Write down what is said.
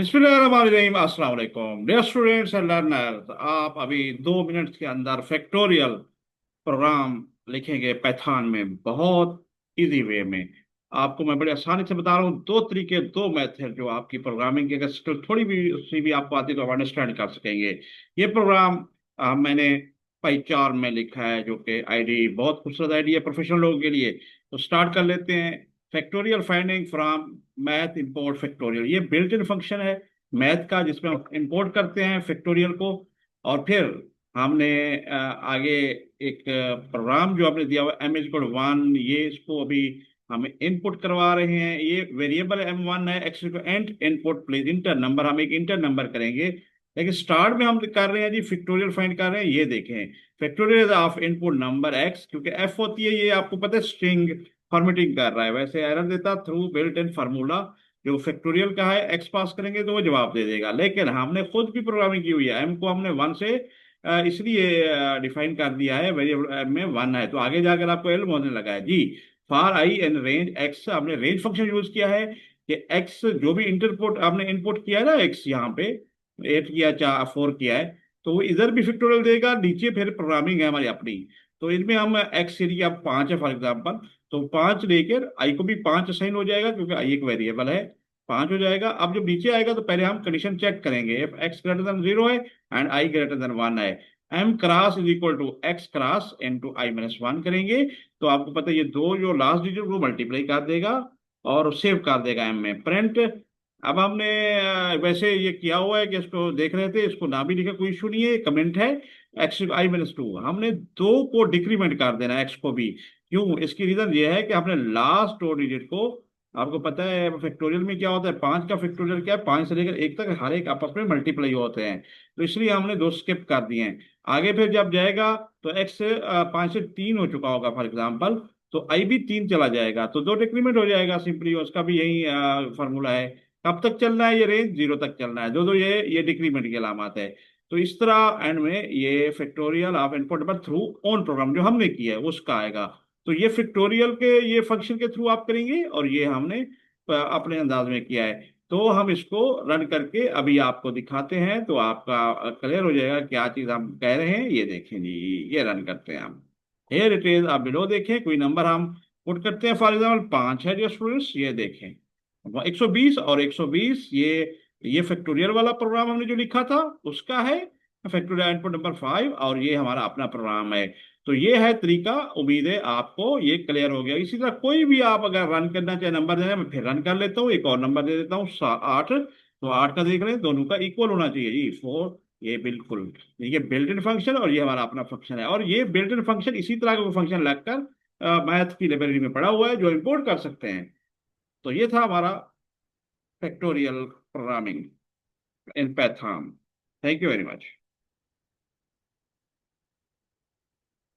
बिस्मिल्लाहिर्रहमानिर्रहीम। अस्सलाम वालेकुम डियर स्टूडेंट्स एंड लर्नर्स। आप अभी 2 मिनट के अंदर फैक्टोरियल प्रोग्राम लिखेंगे पाइथन में, बहुत इजी वे में। आपको मैं बड़ी आसानी से बता रहा हूँ, दो तरीके, दो मेथड जो आपकी प्रोग्रामिंग की अगर स्किल थोड़ी भी सी भी आपको आती है तो आप अंडरस्टैंड कर सकेंगे। ये प्रोग्राम मैंने पाईचार में लिखा है, जो कि आईडी बहुत खूबसूरत आईडी है प्रोफेशनल लोगों के लिए। तो स्टार्ट कर लेते हैं। Factorial finding from math import factorial, ये बिल्ट इन फंक्शन है मैथ का, जिसमें हम इंपोर्ट करते हैं फैक्टोरियल को। और फिर हमने आगे एक प्रोग्राम जो आपने दिया हुआ m=1, ये इसको अभी हम इनपुट करवा रहे हैं। ये वेरिएबल m1 है, एक्स को and input please inter number, हम एक इंटर नंबर करेंगे। लेकिन स्टार्ट में हम कर रहे हैं जी फैक्टोरियल फाइंड कर रहे हैं। ये देखें, factorial of input number x, क्योंकि एफ होती है ये आपको पता है स्ट्रिंग फॉर्मेटिंग कर रहा है। वैसे एरर देता थ्रू बिल्ट इन फार्मूला, जो फैक्टोरियल का है एक्स पास करेंगे तो वो जवाब दे देगा। लेकिन हमने खुद भी प्रोग्रामिंग की हुई है, एम को हमने 1 से इसलिए डिफाइन कर दिया है, वेरिएबल में 1 है तो आगे जाकर आपको एल होने लगा है जी। For I N range X, हमने रेंज फंक्शन यूज किया है कि एक्स जो भी इंटरपोर्ट आपने इनपुट किया है ना, एक्स यहाँ पे 8 किया, 4 किया है, तो वो इधर भी फैक्टोरियल देगा, नीचे फिर प्रोग्रामिंग है हमारी अपनी। तो इनमें हम एक्स एरिया 5 है फॉर एग्जाम्पल, तो 5 लेकर आई को भी 5 असाइन हो जाएगा, क्योंकि आई एक वेरिएबल है, 5 हो जाएगा। अब जब नीचे आएगा तो पहले हम कंडीशन चेक करेंगे, इफ एक्स ग्रेटर देन 0 है एंड आई ग्रेटर देन 1 है, m cross is equal to x cross into i-1 करेंगे। तो आपको पता है ये दो जो लास्ट डिजिट को मल्टीप्लाई कर देगा और सेव कर देगा एम में प्रिंट। अब हमने वैसे ये किया हुआ है कि इसको देख रहे थे, इसको ना भी लिखा कोई इशू नहीं है, कमेंट है। एक्स i-2 हमने दो को डिक्रीमेंट कर देना, एक्स को भी। क्यों? इसकी रीजन ये है कि आपने लास्ट 2 डिजिट को, आपको पता है फैक्टोरियल में क्या होता है, 5 का फैक्टोरियल क्या है, 5 से लेकर 1 तक हर एक आपस में मल्टीप्लाई होते हैं। तो इसलिए हमने दो स्किप कर दिए हैं। आगे फिर जब जाएगा तो एक्स 5 से 3 हो चुका होगा फॉर एग्जाम्पल, तो आई भी 3 चला जाएगा, तो दो डिक्रीमेंट हो जाएगा सिंपली, उसका भी यही फार्मूला है। कब तक चलना है ये रेंज? 0 तक चलना है, दो दो ये डिक्रीमेंट की अलामत है। तो इस तरह एंड में ये factorial of input number through on program जो हमने किया है उसका आएगा। तो ये फैक्टोरियल के ये फंक्शन के थ्रू आप करेंगे, और ये हमने अपने अंदाज में किया है। तो हम इसको रन करके अभी आपको दिखाते हैं, तो आपका क्लियर हो जाएगा क्या चीज हम कह रहे हैं। ये देखें जी, ये रन करते हैं हम। हेयर इट इज, आप बिलो देखें, कोई नंबर हम पुट करते हैं, फॉर एग्जाम्पल 5 है जो स्टूडेंट्स, ये देखें 120 और 120, ये फैक्टोरियल वाला प्रोग्राम हमने जो लिखा था उसका है, फैक्टोरियल इनपुट नंबर 5, और ये हमारा अपना प्रोग्राम है। तो ये है तरीका, उम्मीद है आपको ये क्लियर हो गया। इसी तरह कोई भी आप अगर रन करना चाहे, नंबर देना, मैं फिर रन कर लेता हूँ, एक और नंबर दे देता हूँ 8, तो 8 का देख रहे हैं, दोनों का इक्वल होना चाहिए जी 4। ये बिल्कुल, ये बिल्ट इन फंक्शन और ये हमारा अपना फंक्शन है, और ये बिल्ट इन फंक्शन इसी तरह का फंक्शन लगकर मैथ की लाइब्रेरी में पड़ा हुआ है जो इंपोर्ट कर सकते हैं। तो ये था हमारा factorial programming in Python. Thank you very much.